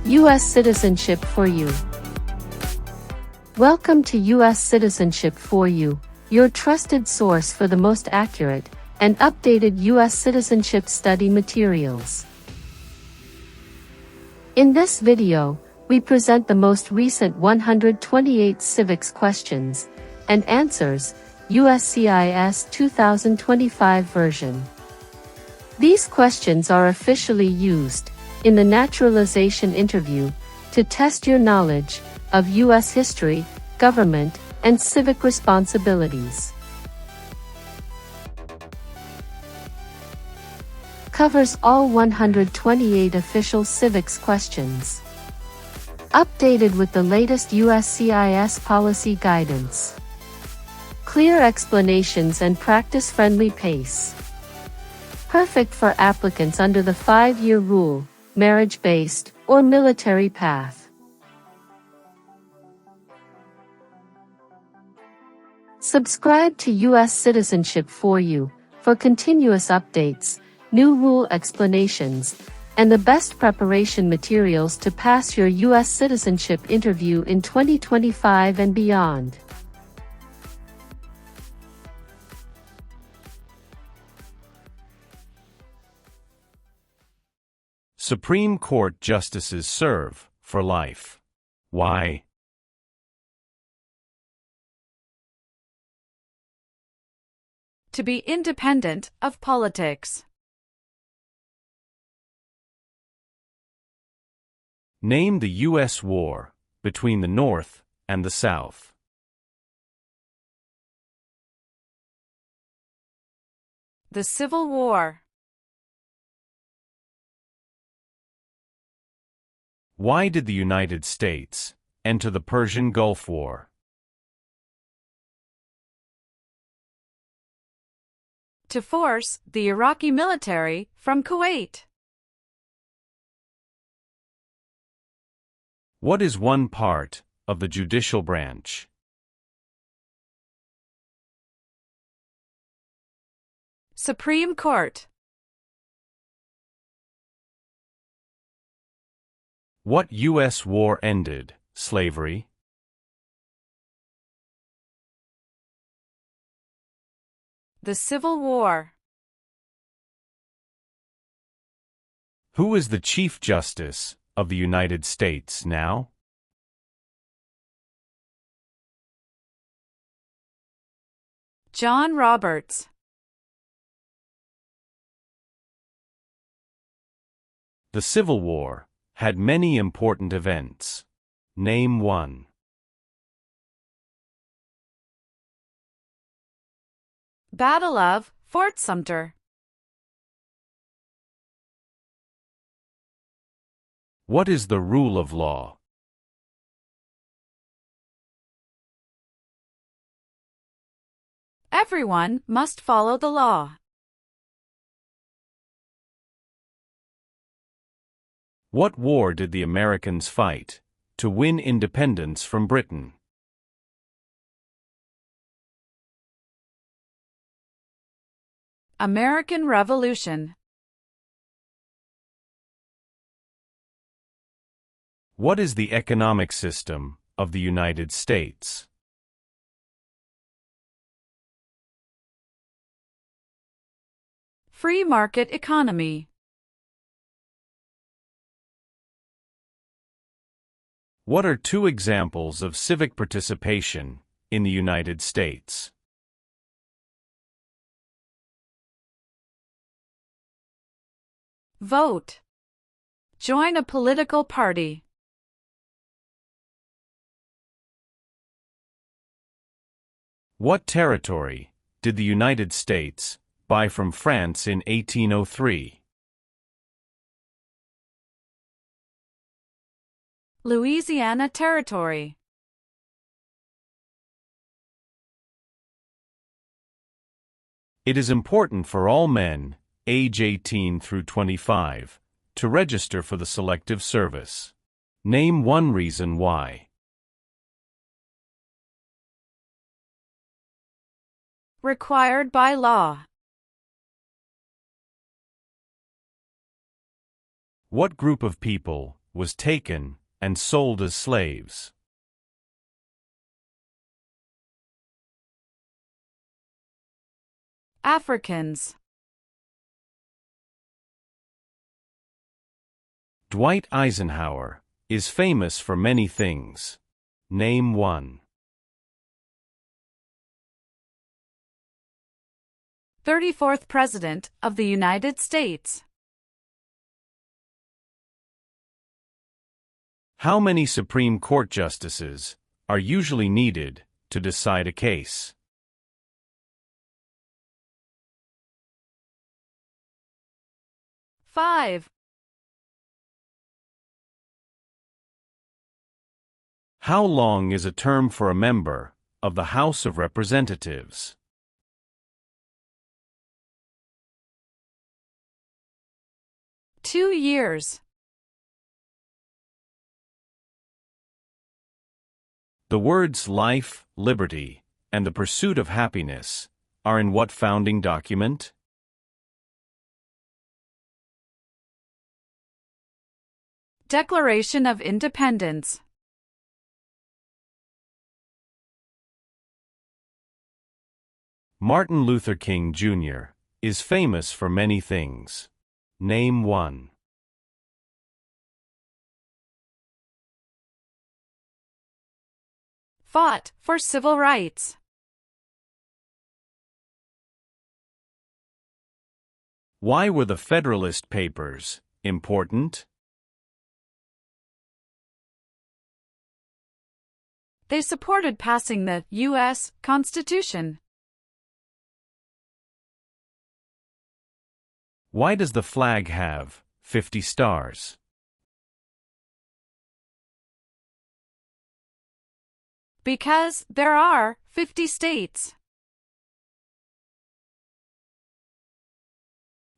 U.S. Citizenship for You. Welcome to U.S. Citizenship for You, your trusted source for the most accurate and updated U.S. citizenship study materials. In this video, we present the most recent 128 Civics questions and answers, USCIS 2025 version. These questions are officially used in the naturalization interview to test your knowledge of U.S. history, government, and civic responsibilities. Covers all 128 official civics questions. Updated with the latest USCIS policy guidance. Clear explanations and practice-friendly pace. Perfect for applicants under the 5-year rule, marriage-based, or military path. Subscribe to U.S. Citizenship for You for continuous updates, new rule explanations, and the best preparation materials to pass your U.S. citizenship interview in 2025 and beyond. Supreme Court justices serve for life. Why? To be independent of politics. Name the U.S. war between the North and the South. The Civil War. Why did the United States enter the Persian Gulf War? To force the Iraqi military from Kuwait. What is one part of the judicial branch? Supreme Court. What U.S. war ended slavery? The Civil War. Who is the Chief Justice of the United States now? John Roberts. The Civil War had many important events. Name one. Battle of Fort Sumter. What is the rule of law? Everyone must follow the law. What war did the Americans fight to win independence from Britain? American Revolution. What is the economic system of the United States? Free market economy. What are two examples of civic participation in the United States? Vote. Join a political party. What territory did the United States buy from France in 1803? Louisiana Territory. It is important for all men, age 18 through 25, to register for the Selective Service. Name one reason why. Required by law. What group of people was taken and sold as slaves? Africans. Dwight Eisenhower is famous for many things. Name one. 34th President of the United States. How many Supreme Court justices are usually needed to decide a case? Five. How long is a term for a member of the House of Representatives? Two years. The words life, liberty, and the pursuit of happiness are in what founding document? Declaration of Independence. Martin Luther King, Jr. is famous for many things. Name one. Fought for civil rights. Why were the Federalist Papers important? They supported passing the U.S. Constitution. Why does the flag have 50 stars? Because there are 50 states.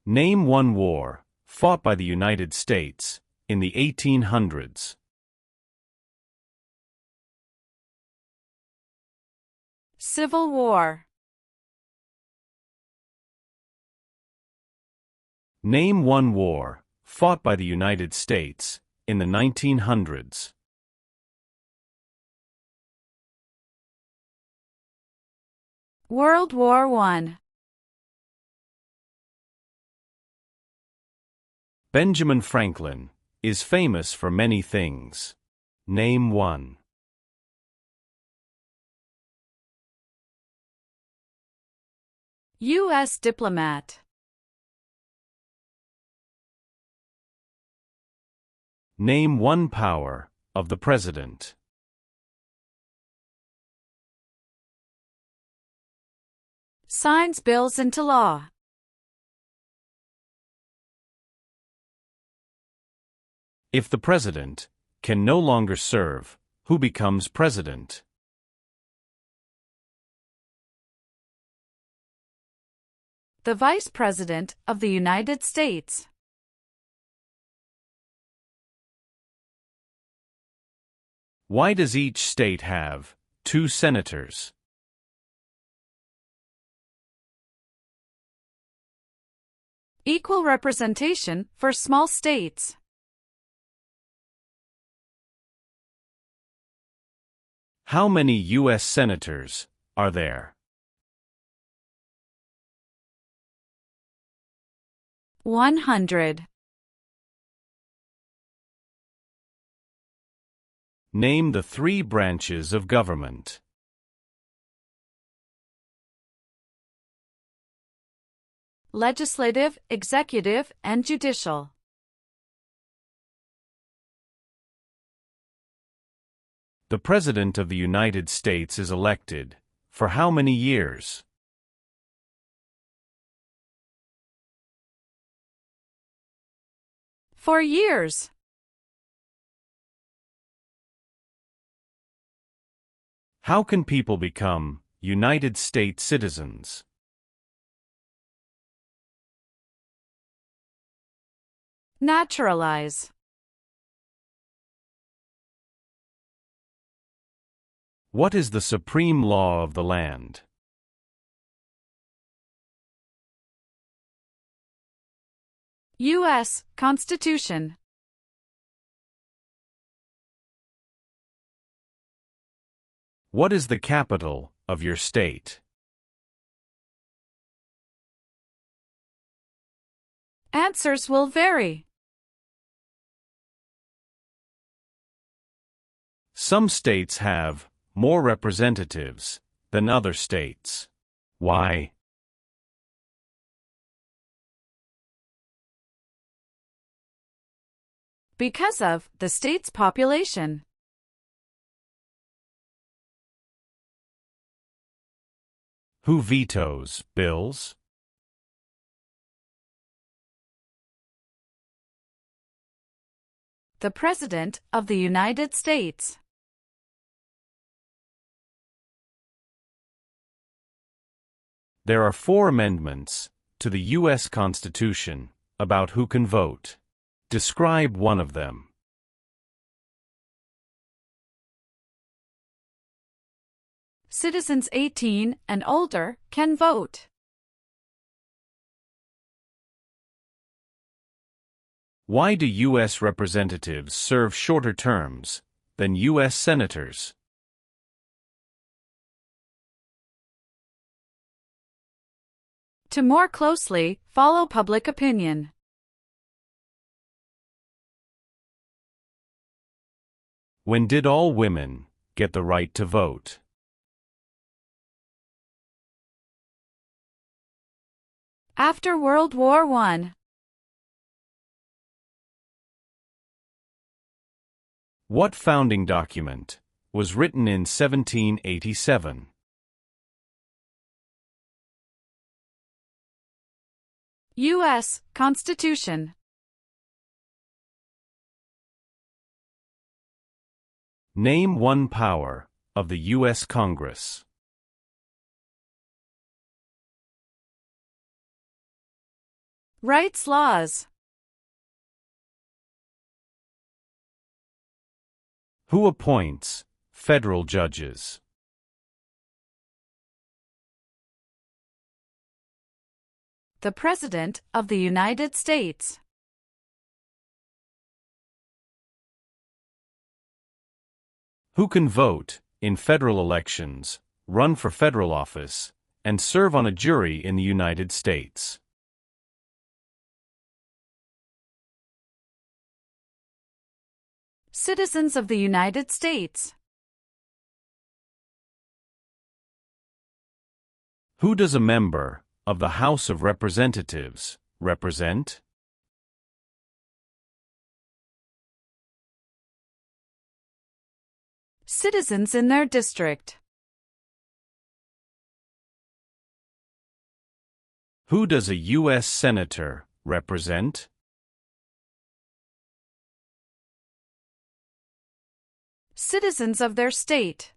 Name one war fought by the United States in the 1800s. Civil War. Name one war fought by the United States in the 1900s. World War I. Benjamin Franklin is famous for many things. Name one. U.S. diplomat. Name one power of the President. Signs bills into law. If the President can no longer serve, who becomes President? The Vice President of the United States. Why does each state have 2 senators? Equal representation for small states. How many U.S. senators are there? 100. Name the 3 branches of government. Legislative, executive, and judicial. The President of the United States is elected for how many years? For years. How can people become United States citizens? Naturalize. What is the supreme law of the land? U.S. Constitution. What is the capital of your state? Answers will vary. Some states have more representatives than other states. Why? Because of the state's population. Who vetoes bills? The President of the United States. There are 4 amendments to the U.S. Constitution about who can vote. Describe one of them. Citizens 18 and older can vote. Why do U.S. representatives serve shorter terms than U.S. senators? To more closely follow public opinion. When did all women get the right to vote? After World War I. What founding document was written in 1787? U.S. Constitution. Name one power of the U.S. Congress. Rights laws. Who appoints federal judges? The President of the United States. Who can vote in federal elections, run for federal office, and serve on a jury in the United States? Citizens of the United States. Who does a member of the House of Representatives represent? Citizens in their district. Who does a U.S. Senator represent? Citizens of their state.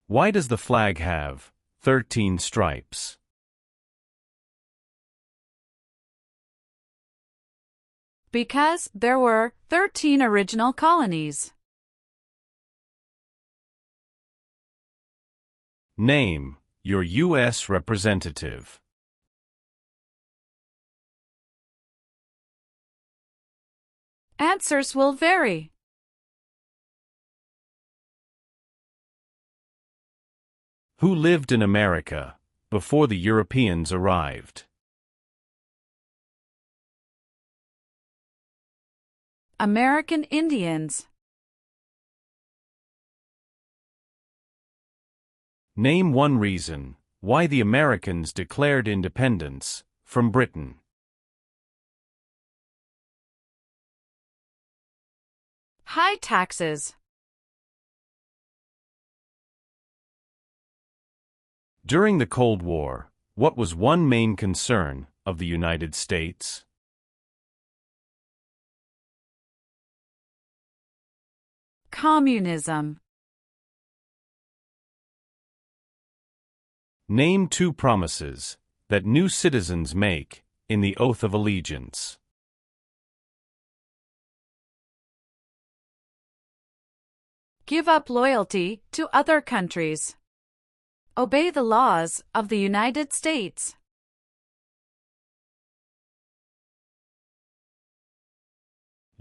Why does the flag have 13 stripes? Because there were 13 original colonies. Name your U.S. representative. Answers will vary. Who lived in America before the Europeans arrived? American Indians. Name one reason why the Americans declared independence from Britain. High taxes. During the Cold War, what was one main concern of the United States? Communism. Name 2 promises that new citizens make in the Oath of Allegiance. Give up loyalty to other countries. Obey the laws of the United States.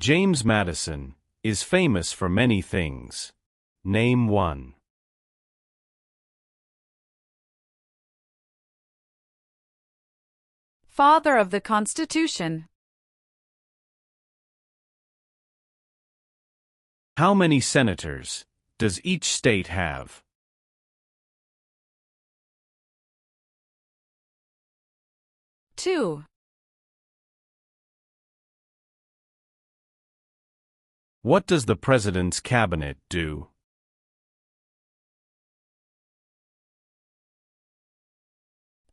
James Madison is famous for many things. Name one. Father of the Constitution. How many senators does each state have? Two. What does the President's cabinet do?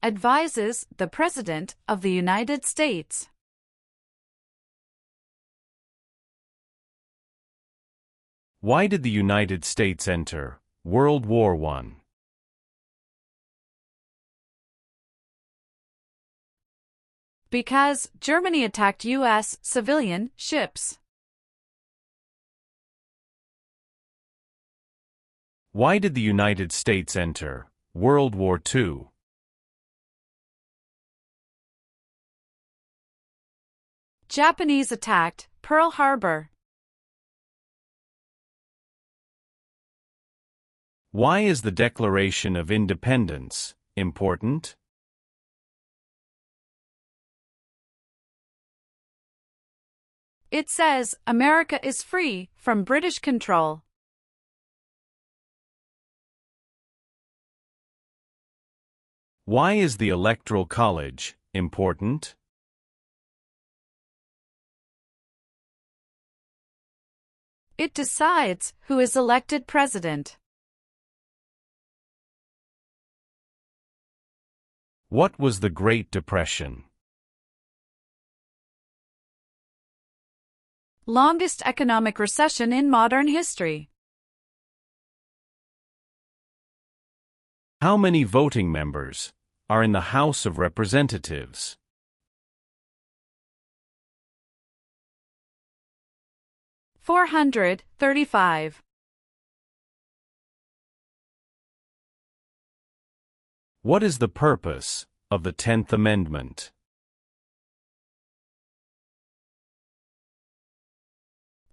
Advises the President of the United States. Why did the United States enter World War I? Because Germany attacked U.S. civilian ships. Why did the United States enter World War II? Japanese attacked Pearl Harbor. Why is the Declaration of Independence important? It says America is free from British control. Why is the Electoral College important? It decides who is elected president. What was the Great Depression? Longest economic recession in modern history. How many voting members are in the House of Representatives? 435. What is the purpose of the 10th Amendment?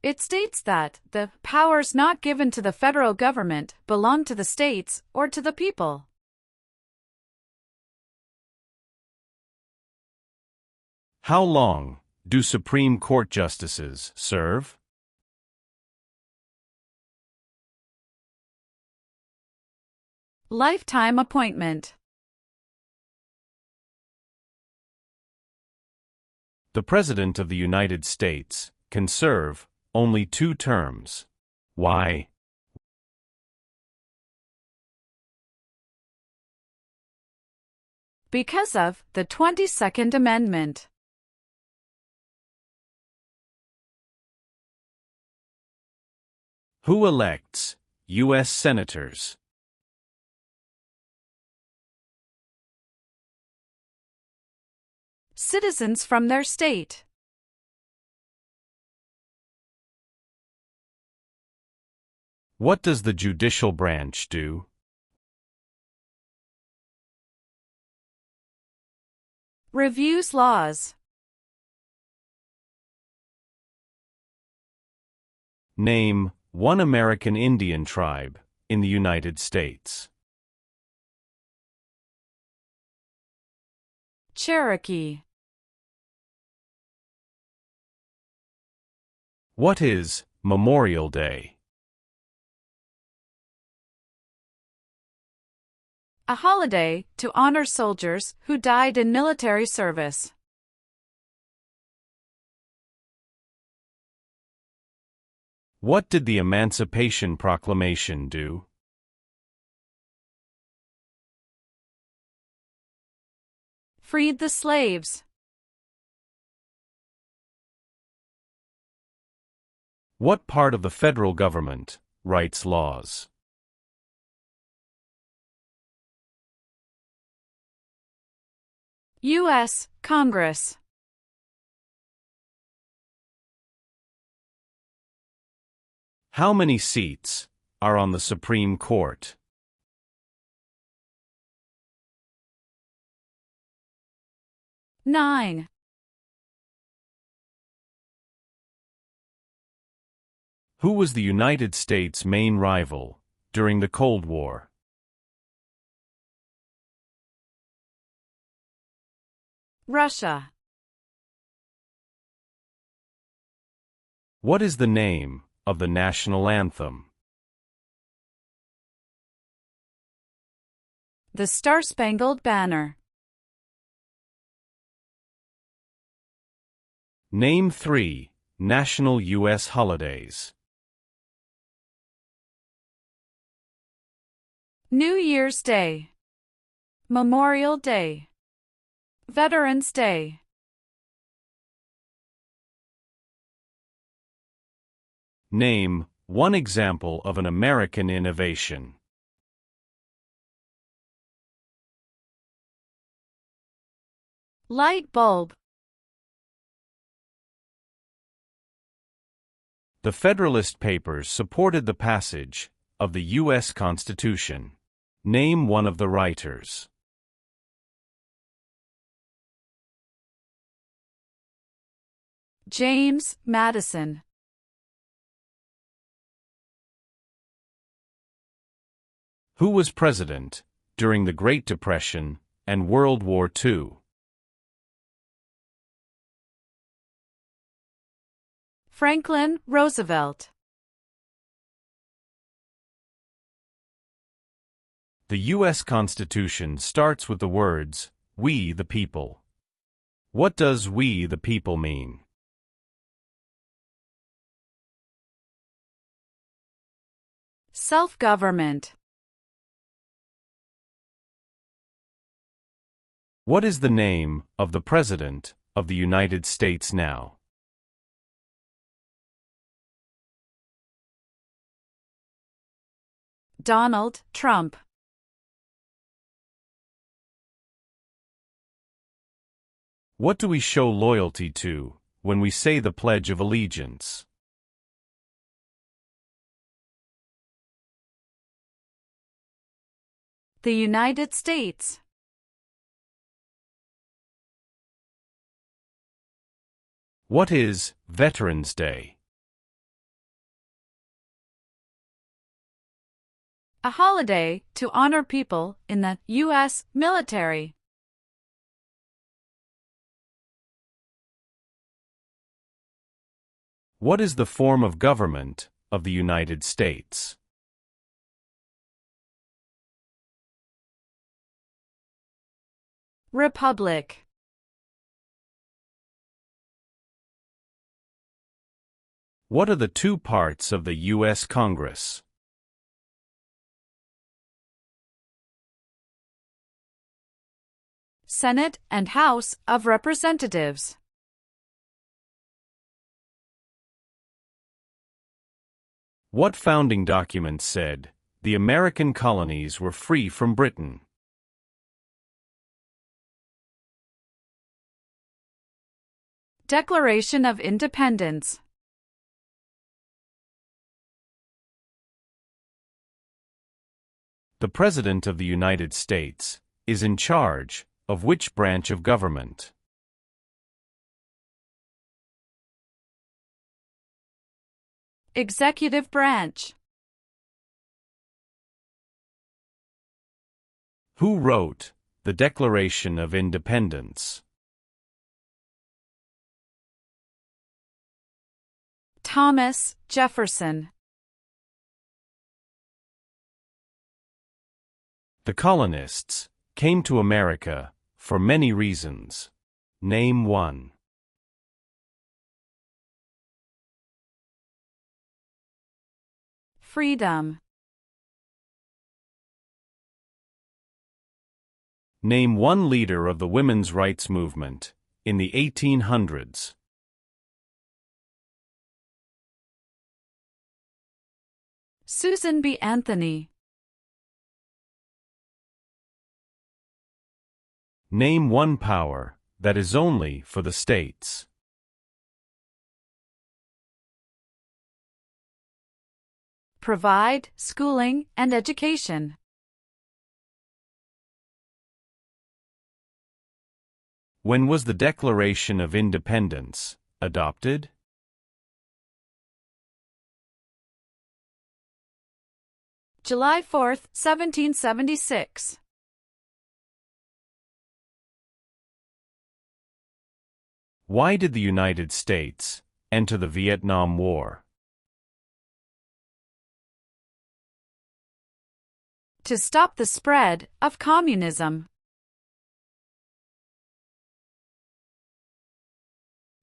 It states that the powers not given to the federal government belong to the states or to the people. How long do Supreme Court justices serve? Lifetime appointment. The President of the United States can serve only 2 terms. Why? Because of the 22nd Amendment. Who elects U.S. senators? Citizens from their state. What does the judicial branch do? Reviews laws. Name one American Indian tribe in the United States. Cherokee. What is Memorial Day? A holiday to honor soldiers who died in military service. What did the Emancipation Proclamation do? Freed the slaves. What part of the federal government writes laws? U.S. Congress. How many seats are on the Supreme Court? 9. Who was the United States' main rival during the Cold War? Russia. What is the name of the national anthem? The Star-Spangled Banner. Name 3 national U.S. holidays. New Year's Day, Memorial Day, Veterans Day. Name one example of an American innovation. Light bulb. The Federalist Papers supported the passage of the U.S. Constitution. Name one of the writers. James Madison. Who was president during the Great Depression and World War II? Franklin Roosevelt. The U.S. Constitution starts with the words, "We the people." What does "we the people" mean? Self-government. What is the name of the President of the United States now? Donald Trump. What do we show loyalty to when we say the Pledge of Allegiance? The United States. What is Veterans Day? A holiday to honor people in the U.S. military. What is the form of government of the United States? Republic. What are the two parts of the U.S. Congress? Senate and House of Representatives. What founding document said the American colonies were free from Britain? Declaration of Independence. The President of the United States is in charge of which branch of government? Executive branch. Who wrote the Declaration of Independence? Thomas Jefferson. The colonists came to America for many reasons. Name one. Freedom. Name one leader of the women's rights movement in the 1800s. Susan B. Anthony. Name one power that is only for the states. Provide schooling and education. When was the Declaration of Independence adopted? July 4, 1776. Why did the United States enter the Vietnam War? To stop the spread of communism.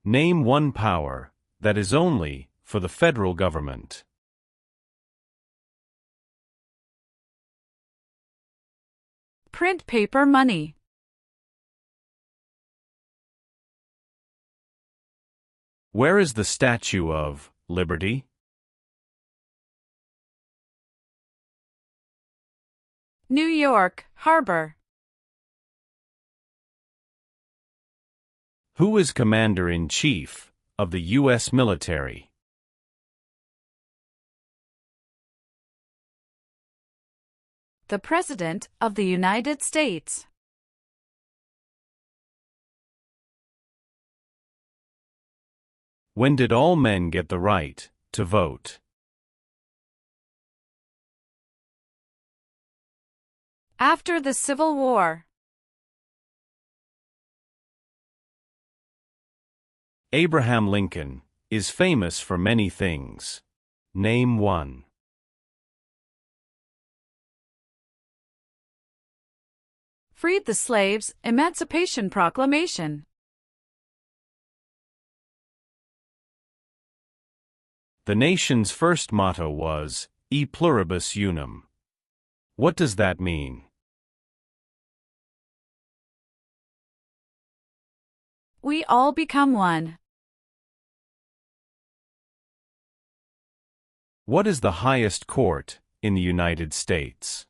Name one power that is only for the federal government. Print paper money. Where is the Statue of Liberty? New York Harbor. Who is Commander-in-Chief of the U.S. military? The President of the United States. When did all men get the right to vote? After the Civil War. Abraham Lincoln is famous for many things. Name one. Freed the slaves, Emancipation Proclamation. The nation's first motto was, E pluribus unum. What does that mean? We all become one. What is the highest court in the United States?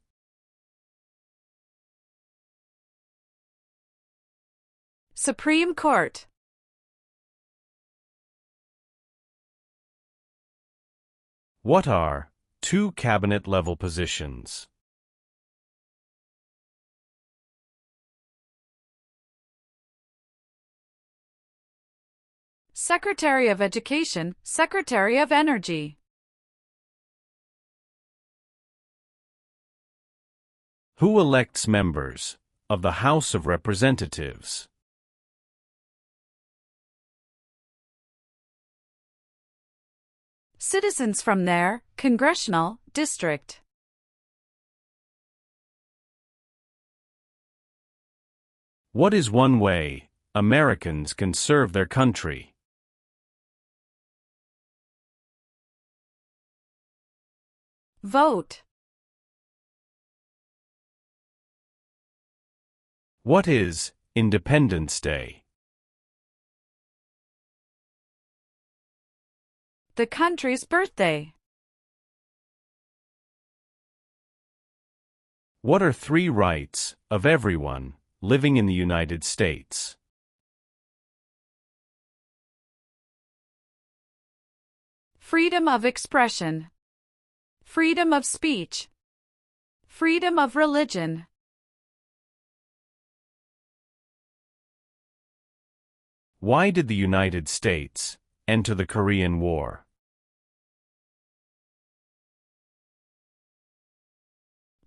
Supreme Court. What are two cabinet-level positions? Secretary of Education, Secretary of Energy. Who elects members of the House of Representatives? Citizens from their congressional district. What is one way Americans can serve their country? Vote. What is Independence Day? The country's birthday. What are three rights of everyone living in the United States? Freedom of expression. Freedom of speech. Freedom of religion. Why did the United States enter the Korean War?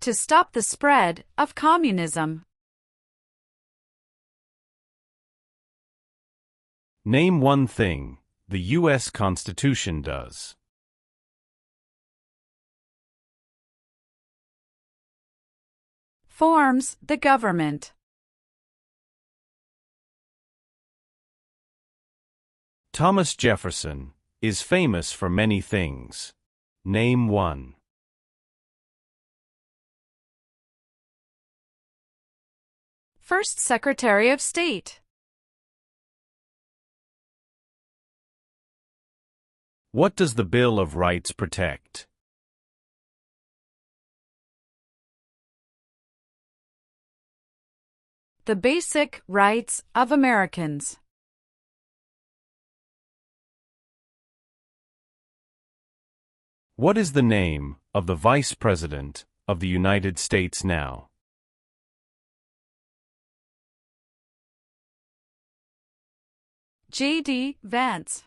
To stop the spread of communism. Name one thing the U.S. Constitution does. Forms the government. Thomas Jefferson is famous for many things. Name one. First Secretary of State. What does the Bill of Rights protect? The basic rights of Americans. What is the name of the Vice President of the United States now? J.D. Vance.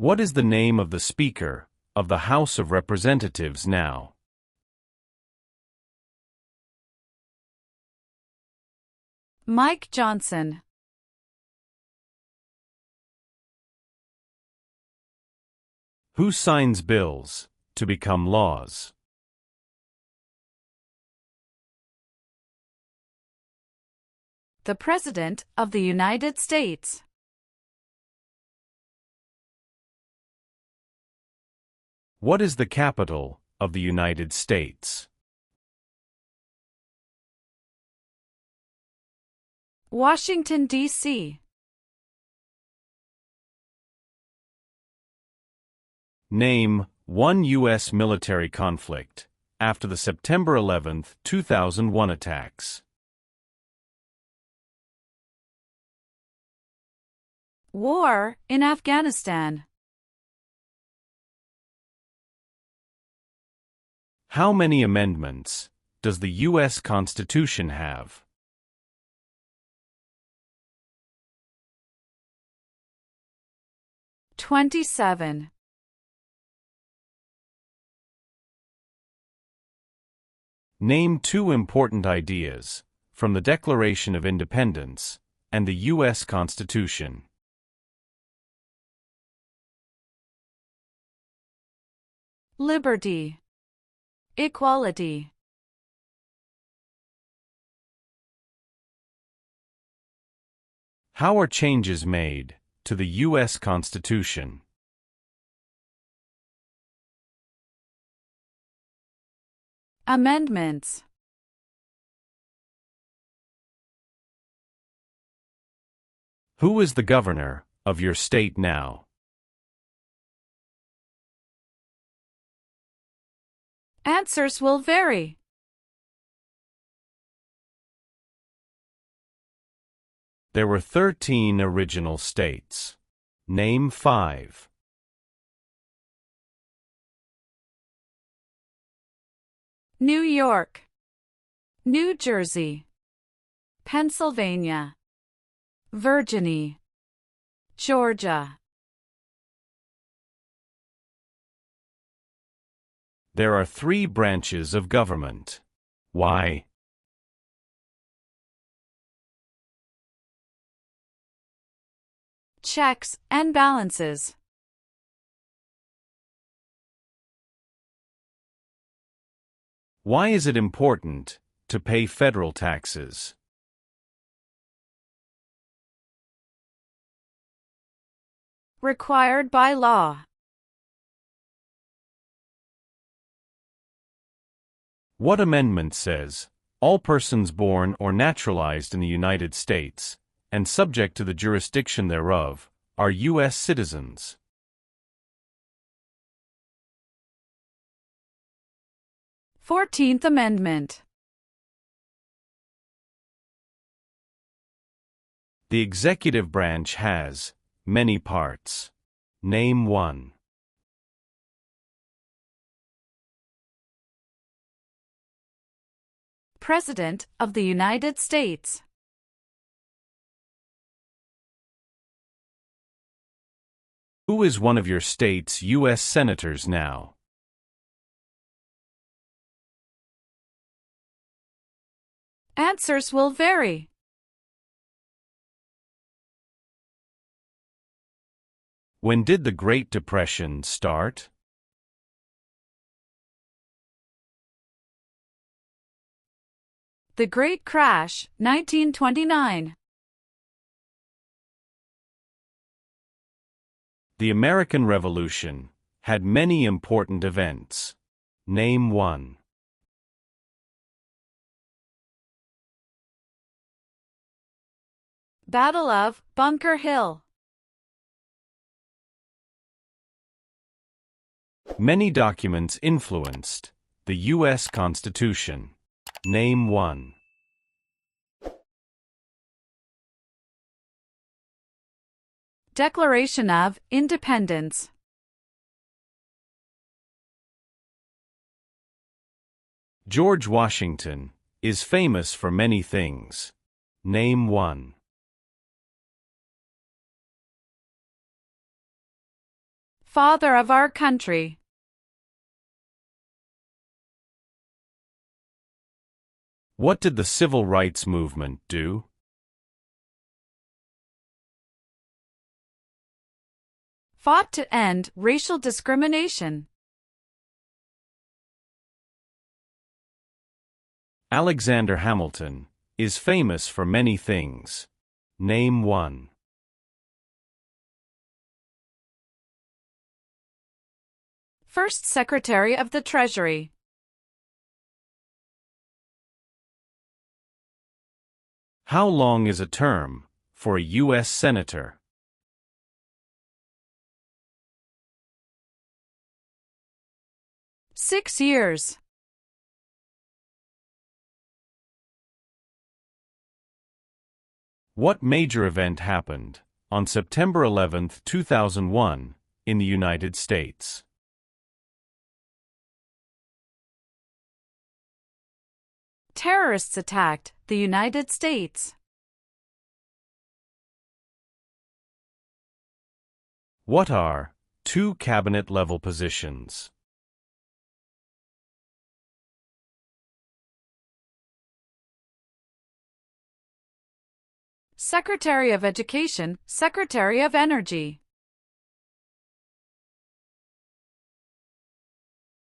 What is the name of the Speaker of the House of Representatives now? Mike Johnson. Who signs bills to become laws? The President of the United States. What is the capital of the United States? Washington, D.C. Name one U.S. military conflict after the September 11, 2001 attacks. War in Afghanistan. How many amendments does the U.S. Constitution have? "27. Name two important ideas from the Declaration of Independence and the U.S. Constitution. Liberty. Equality. How are changes made to the U.S. Constitution? Amendments. Who is the governor of your state now? Answers will vary. There were 13 original states. Name 5. New York, New Jersey, Pennsylvania, Virginia, Georgia. There are 3 branches of government. Why? Checks and balances. Why is it important to pay federal taxes? Required by law. What amendment says, all persons born or naturalized in the United States, and subject to the jurisdiction thereof, are U.S. citizens? Fourteenth Amendment. The executive branch has many parts. Name 1. President of the United States. Who is one of your state's U.S. senators now? Answers will vary. When did the Great Depression start? The Great Crash, 1929. The American Revolution had many important events. Name 1. Battle of Bunker Hill. Many documents influenced the U.S. Constitution. Name 1. Declaration of Independence. George Washington is famous for many things. Name 1. Father of our country. What did the civil rights movement do? Fought to end racial discrimination. Alexander Hamilton is famous for many things. Name one. First Secretary of the Treasury. How long is a term for a U.S. Senator? Six years. What major event happened on September 11, 2001, in the United States? Terrorists attacked the United States. What are two cabinet-level positions? Secretary of Education, Secretary of Energy.